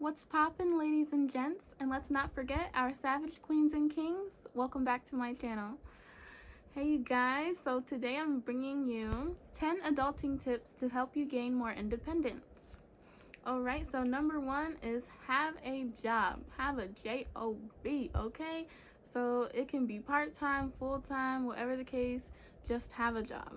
What's poppin', ladies and gents? And let's not forget our savage queens and kings. Welcome back to my channel. Hey you guys, so today I'm bringing you 10 adulting tips to help you gain more independence. Alright, so number one is have a job. Have a J-O-B, okay? So it can be part-time, full-time, whatever the case, just have a job.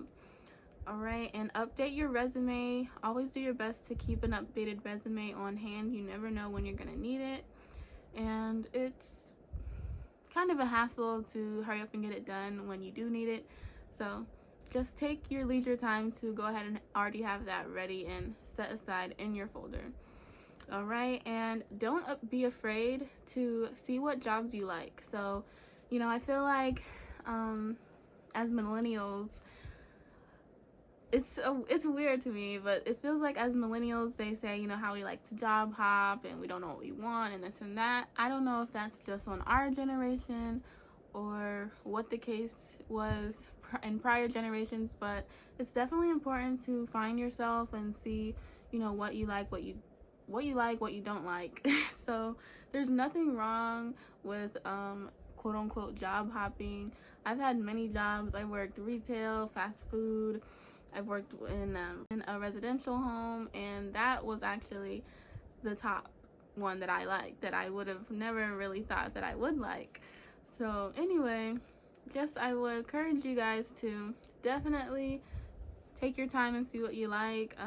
Alright, and update your resume. Always do your best to keep an updated resume on hand. You never know when you're going to need it. And it's kind of a hassle to hurry up and get it done when you do need it. So just take your leisure time to go ahead and already have that ready and set aside in your folder. Alright, and don't be afraid to see what jobs you like. So, I feel like as millennials, it's weird to me, but it feels like as millennials they say, how we like to job hop and we don't know what we want and this and that. I don't know if that's just on our generation or what the case was in prior generations, but it's definitely important to find yourself and see, what you like, what you don't like. So there's nothing wrong with quote unquote job hopping. I've had many jobs. I worked retail, fast food. I've worked in a residential home, and that was actually the top one that I liked, that I would have never really thought that I would like. So anyway, I would encourage you guys to definitely take your time and see what you like.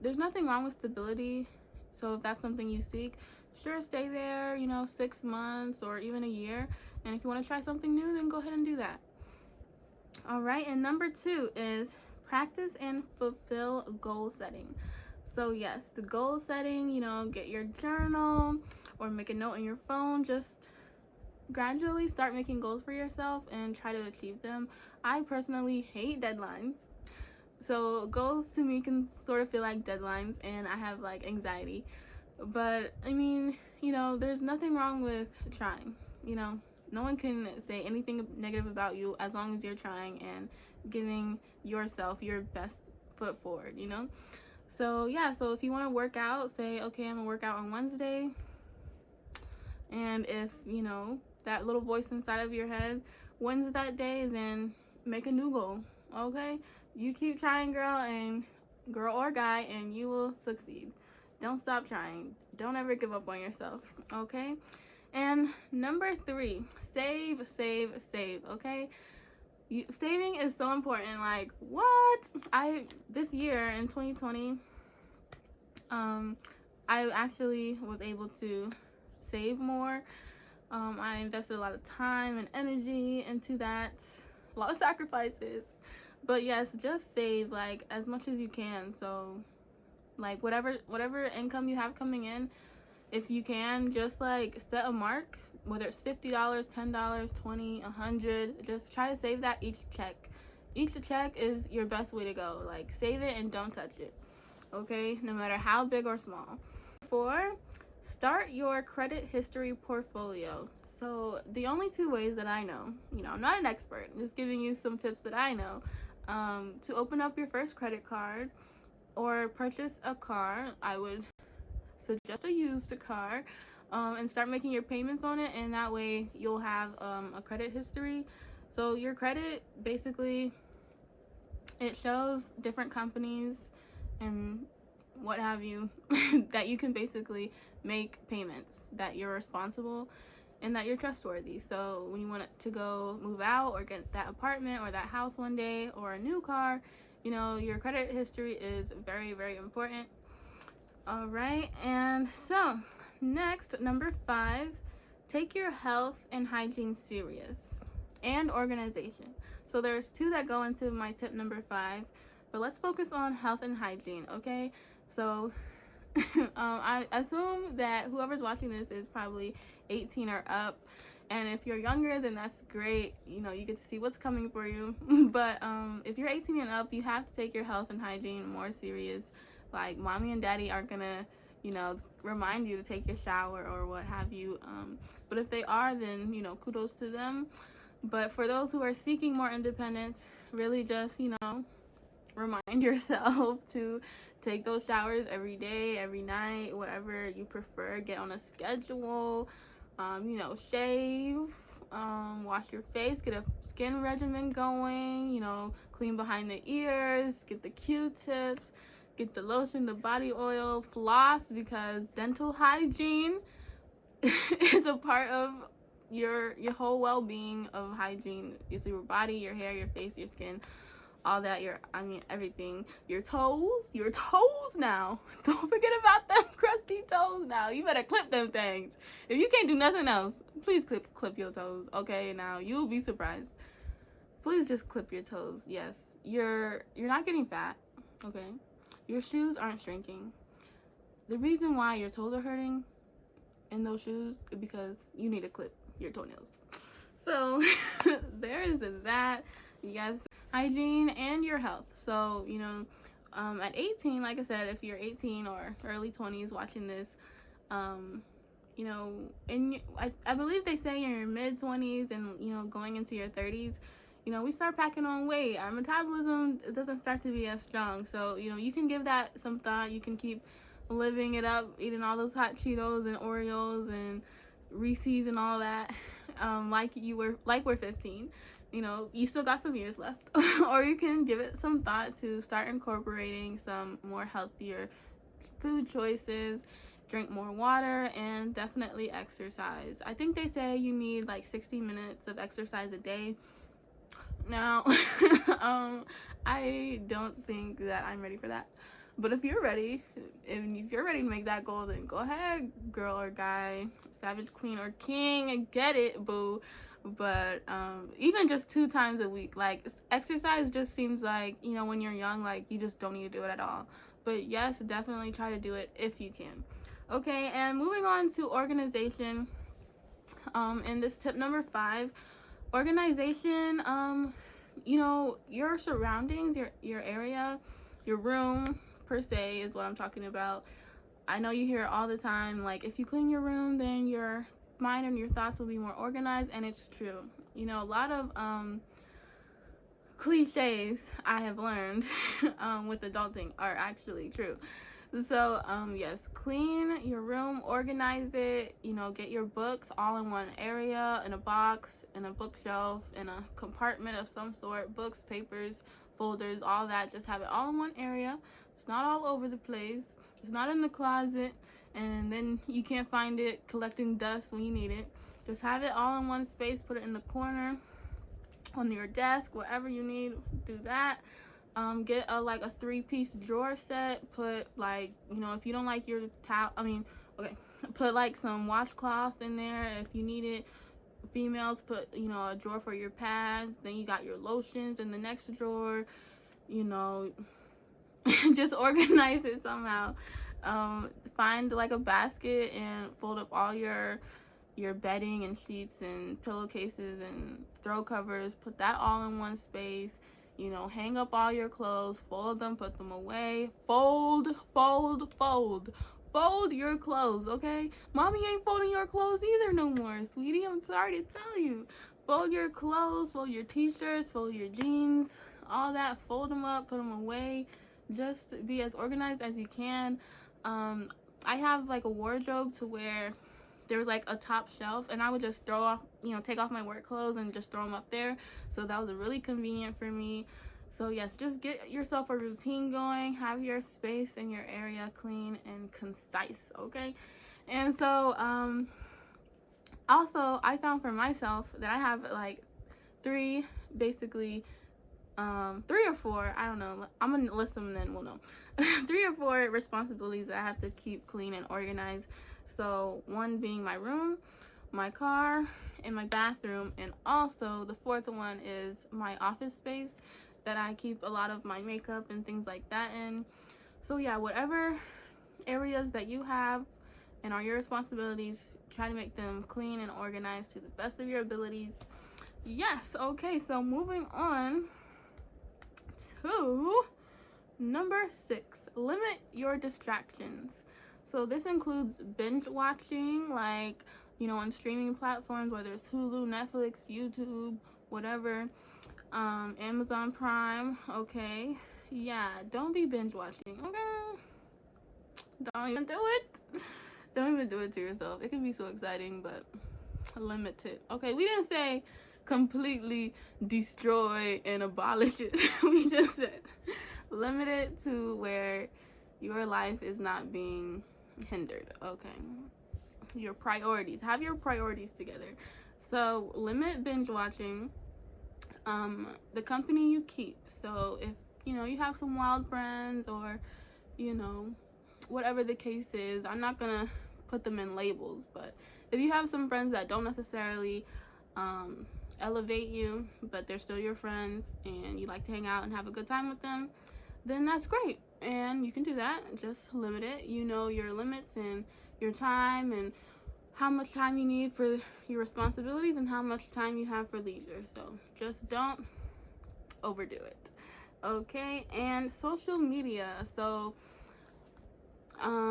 There's nothing wrong with stability, so if that's something you seek, sure, stay there, 6 months or even a year. And if you want to try something new, then go ahead and do that. All right, and number 2 is practice and fulfill goal setting. So yes, the goal setting, get your journal or make a note in your phone. Just gradually start making goals for yourself and try to achieve them. I personally hate deadlines. So goals to me can sort of feel like deadlines, and I have like anxiety. But I mean, there's nothing wrong with trying. No one can say anything negative about you as long as you're trying and giving yourself your best foot forward, So yeah, so if you want to work out, say, okay, I'm gonna work out on Wednesday. And if, that little voice inside of your head wins that day, then make a new goal, okay? You keep trying, girl or guy, and you will succeed. Don't stop trying. Don't ever give up on yourself, okay? And number 3, save, okay? Saving is so important. Like, what? This year in 2020, I actually was able to save more. I invested a lot of time and energy into that, a lot of sacrifices. But yes, just save like as much as you can. So like whatever income you have coming in, if you can, just like set a mark, whether it's $50, $10, $20, $100. Just try to save that each check. Each check is your best way to go. Like, save it and don't touch it, okay? No matter how big or small. 4, start your credit history portfolio. So the only 2 ways that I know, I'm not an expert, I'm just giving you some tips that I know, to open up your first credit card or purchase a car. I would suggest a used car, and start making your payments on it, and that way you'll have a credit history. So your credit, basically, it shows different companies and what have you that you can basically make payments, that you're responsible and that you're trustworthy. So when you want to go move out or get that apartment or that house one day or a new car, your credit history is very, very important. All right, and so next, number 5, take your health and hygiene serious, and organization. So there's 2 that go into my tip number 5, but let's focus on health and hygiene, okay? So I assume that whoever's watching this is probably 18 or up, and if you're younger, then that's great. You get to see what's coming for you. But if you're 18 and up, you have to take your health and hygiene more serious. Like, mommy and daddy aren't gonna, remind you to take your shower or what have you. But if they are, then, kudos to them. But for those who are seeking more independence, really just, remind yourself to take those showers every day, every night, whatever you prefer. Get on a schedule, shave, wash your face, get a skin regimen going, clean behind the ears, get the Q-tips, get the lotion, the body oil, floss, because dental hygiene is a part of your whole well-being of hygiene. It's your body, your hair, your face, your skin, all that, everything. Your toes now. Don't forget about them crusty toes now. You better clip them things. If you can't do nothing else, please clip your toes, okay? Now, you'll be surprised. Please just clip your toes. Yes, you're not getting fat, okay? Your shoes aren't shrinking. The reason why your toes are hurting in those shoes is because you need to clip your toenails. So there is that. You guys, hygiene and your health. So at 18, like I said, if you're 18 or early 20s watching this, I believe they say in your mid 20s and going into your 30s, we start packing on weight. Our metabolism doesn't start to be as strong. So you can give that some thought. You can keep living it up, eating all those hot Cheetos and Oreos and Reese's and all that, like we're 15. You still got some years left. Or you can give it some thought to start incorporating some more healthier food choices, drink more water, and definitely exercise. I think they say you need like 60 minutes of exercise a day. Now, I don't think that I'm ready for that. But if you're ready, to make that goal, then go ahead, girl or guy, savage queen or king, get it, boo. But even just 2 times a week, like, exercise just seems like, when you're young, like, you just don't need to do it at all. But yes, definitely try to do it if you can. Okay, and moving on to organization. And this tip number 5, organization. Your surroundings, your area, your room per se is what I'm talking about. I know you hear it all the time, like, if you clean your room, then your mind and your thoughts will be more organized, and it's true. A lot of cliches I have learned with adulting are actually true. So yes, clean your room, organize it, get your books all in one area, in a box, in a bookshelf, in a compartment of some sort, books, papers, folders, all that. Just have it all in one area. It's not all over the place. It's not in the closet and then you can't find it collecting dust when you need it. Just have it all in one space. Put it in the corner, on your desk, wherever you need. Do that. Get a 3-piece drawer set. Put if you don't like your towel, put some washcloths in there if you need it. Females, put a drawer for your pads. Then you got your lotions in the next drawer. Just organize it somehow. Find a basket and fold up all your bedding and sheets and pillowcases and throw covers. Put that all in one space. Hang up all your clothes, fold them, put them away. Fold your clothes, okay? Mommy ain't folding your clothes either no more, sweetie. I'm sorry to tell you. Fold your clothes, fold your t-shirts, fold your jeans, all that. Fold them up, put them away. Just be as organized as you can. I have a wardrobe to where there was a top shelf, and I would just take off my work clothes and just throw them up there. So that was really convenient for me. So yes, just get yourself a routine going. Have your space and your area clean and concise, okay? And so also I found for myself that I have 3 basically 3 or 4, I don't know, I'm gonna list them and then we'll know. 3 or 4 responsibilities that I have to keep clean and organized. So 1 being my room, my car, and my bathroom, and also the 4th one is my office space that I keep a lot of my makeup and things like that in. So yeah, whatever areas that you have and are your responsibilities, try to make them clean and organized to the best of your abilities. Yes, okay, so moving on to number 6, limit your distractions. So this includes binge watching, on streaming platforms, whether it's Hulu, Netflix, YouTube, whatever, Amazon Prime, okay? yeah, don't be binge watching, okay? Don't even do it. Don't even do it to yourself. It can be so exciting, but limit it. Okay, we didn't say completely destroy and abolish it. We just said limit it to where your life is not being hindered. Okay. Your priorities. Have your priorities together. So limit binge watching. The company you keep. So if you have some wild friends, or you know whatever the case is, I'm not gonna put them in labels, but if you have some friends that don't necessarily elevate you, but they're still your friends and you like to hang out and have a good time with them, then that's great, and you can do that. Just limit it. You know your limits and your time, and how much time you need for your responsibilities and how much time you have for leisure. So just don't overdo it. Okay. And social media. So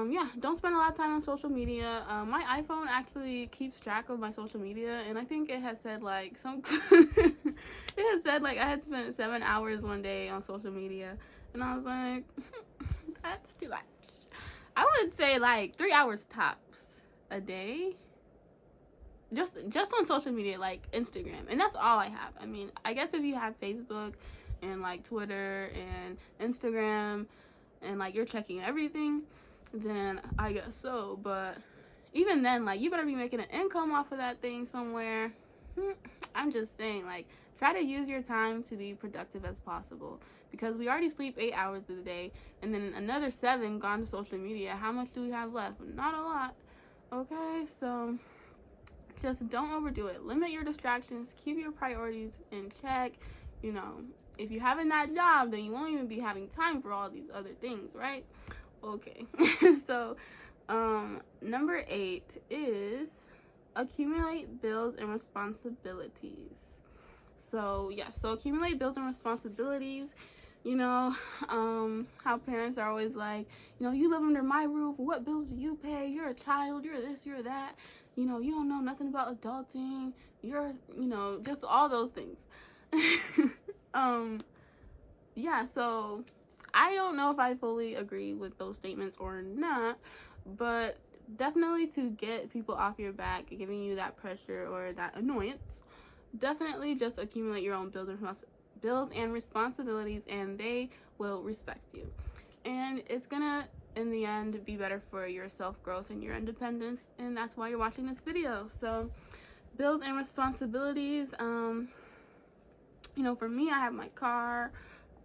yeah, don't spend a lot of time on social media. My iPhone actually keeps track of my social media, and I think it had said like it had said like I had spent 7 hours one day on social media, and I was like, that's too much. I would say like 3 hours tops a day, just on social media, like Instagram, and that's all I have. I mean, I guess if you have Facebook and like Twitter and Instagram, and like you're checking everything, then I guess so. But even then, like, you better be making an income off of that thing somewhere. I'm just saying, like, try to use your time to be productive as possible, because we already sleep 8 hours of the day, and then another 7 gone to social media. How much do we have left? Not a lot. Okay, so just don't overdo it. Limit your distractions. Keep your priorities in check. If you having that job, then you won't even be having time for all these other things, right? Okay. So number 8 is accumulate bills and responsibilities. So accumulate bills and responsibilities. How parents are always like, you live under my roof, what bills do you pay? You're a child, you're this, you're that. You don't know nothing about adulting. You're, just all those things. So I don't know if I fully agree with those statements or not, but definitely to get people off your back, giving you that pressure or that annoyance, definitely just accumulate your own bills and responsibilities, and they will respect you. And it's gonna, in the end, be better for your self-growth and your independence, and that's why you're watching this video. So bills and responsibilities, for me, I have my car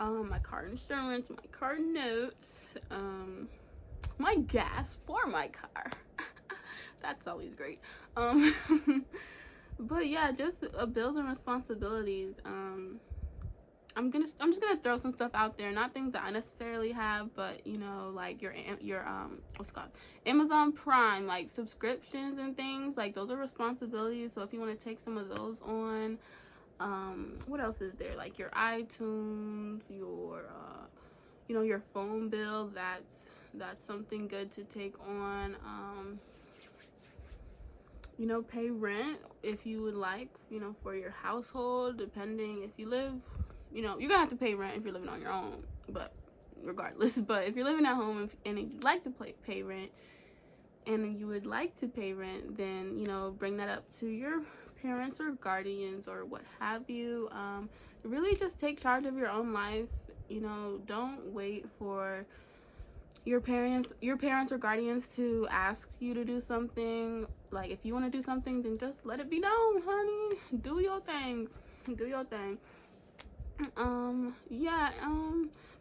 insurance, my car notes, my gas for my car. That's always great. But yeah, just bills and responsibilities. I'm just gonna throw some stuff out there, not things that I necessarily have, but like your what's it called, Amazon Prime, like subscriptions and things like those are responsibilities. So if you want to take some of those on, what else is there? Like your iTunes, your phone bill. That's something good to take on. Pay rent if you would like, for your household, depending if you live, you're gonna have to pay rent if you're living on your own, but regardless. But if you're living at home and you'd like to pay rent, then bring that up to your parents or guardians or what have you. Really just take charge of your own life. Don't wait for your parents or guardians to ask you to do something. Like, if you want to do something, then just let it be known, honey. Do your thing.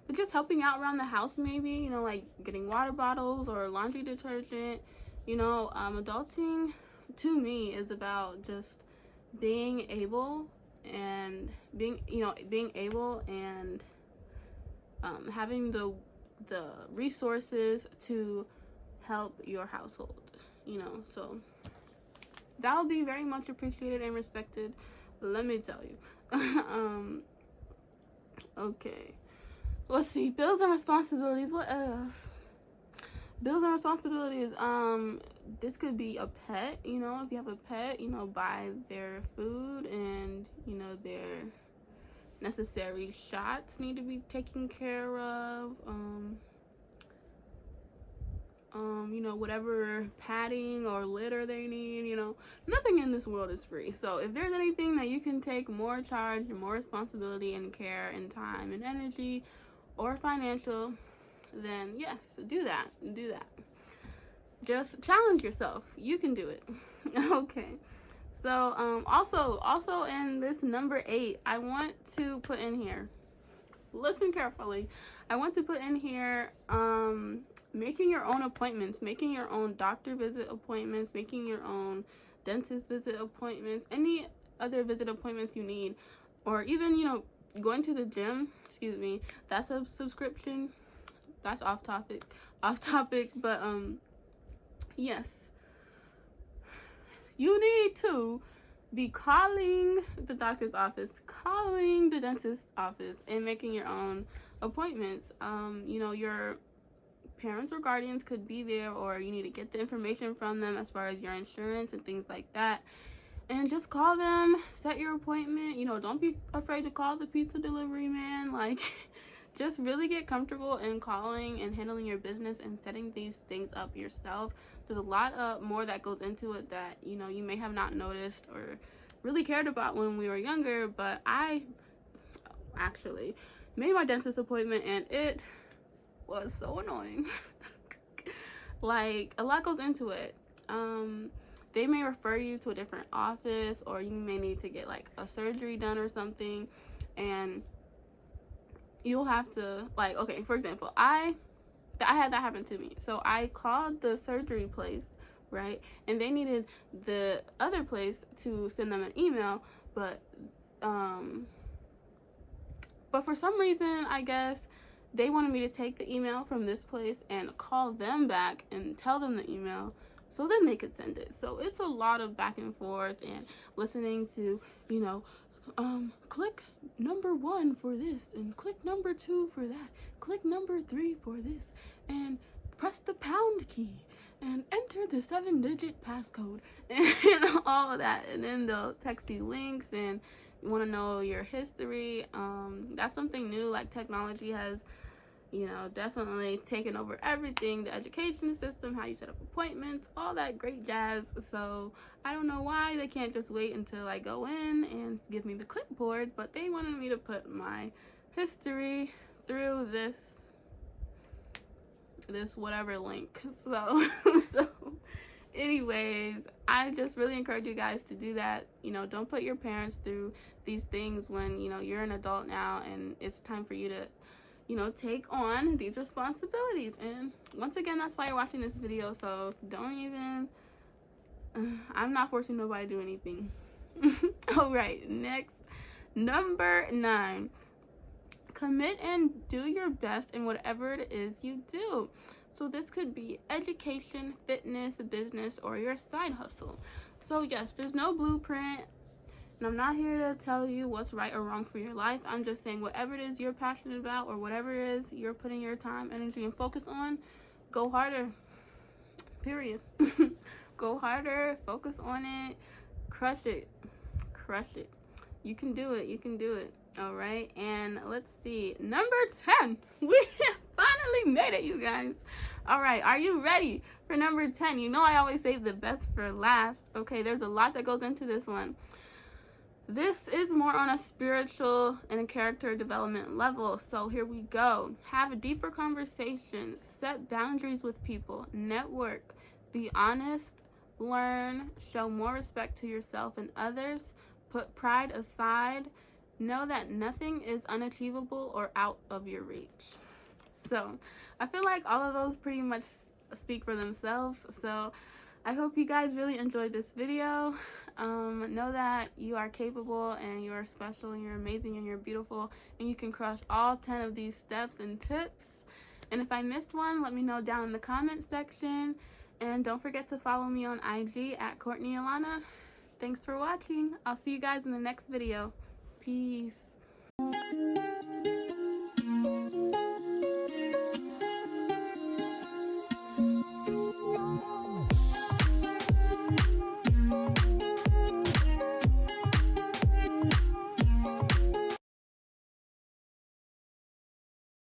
But just helping out around the house, maybe, like getting water bottles or laundry detergent. Adulting to me is about just being able and having the resources to help your household, so that will be very much appreciated and respected, let me tell you. Okay, let's see. Bills and responsibilities. What else? Bills and responsibilities. This could be a pet. If you have a pet, buy their food and their necessary shots need to be taken care of. Whatever padding or litter they need, nothing in this world is free. So if there's anything that you can take more charge and more responsibility and care and time and energy or financial, then yes, do that. Just challenge yourself. You can do it. Okay. So also in this number 8, I want to put in here, listen carefully, I want to put in here making your own appointments, making your own doctor visit appointments, making your own dentist visit appointments, any other visit appointments you need, or even going to the gym. Excuse me, that's a subscription. That's off topic, but yes, you need to be calling the doctor's office, calling the dentist's office, and making your own appointments. Your parents or guardians could be there, or you need to get the information from them as far as your insurance and things like that. And just call them, set your appointment. Don't be afraid to call the pizza delivery man. Like, just really get comfortable in calling and handling your business and setting these things up yourself. There's a lot more that goes into it that, you may have not noticed or really cared about when we were younger. But I actually made my dentist appointment, and it was so annoying. Like, a lot goes into it. They may refer you to a different office, or you may need to get like a surgery done or something, and you'll have to, like, okay, for example, I had that happen to me. So I called the surgery place, right, and they needed the other place to send them an email, but for some reason, I guess they wanted me to take the email from this place and call them back and tell them the email so then they could send it. So it's a lot of back and forth and listening to, click number 1 for this, and click number 2 for that, click number 3 for this, and press the pound key and enter the 7-digit passcode and all of that. And then they'll text you links, and you want to know your history. That's something new. Like, technology has definitely taken over everything, the education system, how you set up appointments, all that great jazz. So I don't know why they can't just wait until I go in and give me the clipboard, but they wanted me to put my history through this whatever link. So anyways, I just really encourage you guys to do that. Don't put your parents through these things when you're an adult now, and it's time for you to take on these responsibilities. And once again, that's why you're watching this video. So don't even, I'm not forcing nobody to do anything. All right, next, number 9, commit and do your best in whatever it is you do. So this could be education, fitness, business, or your side hustle. So yes, there's no blueprint. And I'm not here to tell you what's right or wrong for your life. I'm just saying whatever it is you're passionate about, or whatever it is you're putting your time, energy, and focus on, go harder. Period. Go harder. Focus on it. Crush it. You can do it. All right. And let's see. Number 10. We finally made it, you guys. All right. Are you ready for number 10? I always save the best for last. Okay. There's a lot that goes into this one. This is more on a spiritual and a character development level. So here we go. Have deeper conversations. Set boundaries with people. Network. Be honest. Learn. Show more respect to yourself and others. Put pride aside. Know that nothing is unachievable or out of your reach. So I feel like all of those pretty much speak for themselves. So I hope you guys really enjoyed this video. Know that you are capable, and you are special, and you're amazing, and you're beautiful, and you can crush all 10 of these steps and tips. And if I missed one, let me know down in the comment section. And don't forget to follow me on IG at Courtney Alana. Thanks for watching. I'll see you guys in the next video. Peace.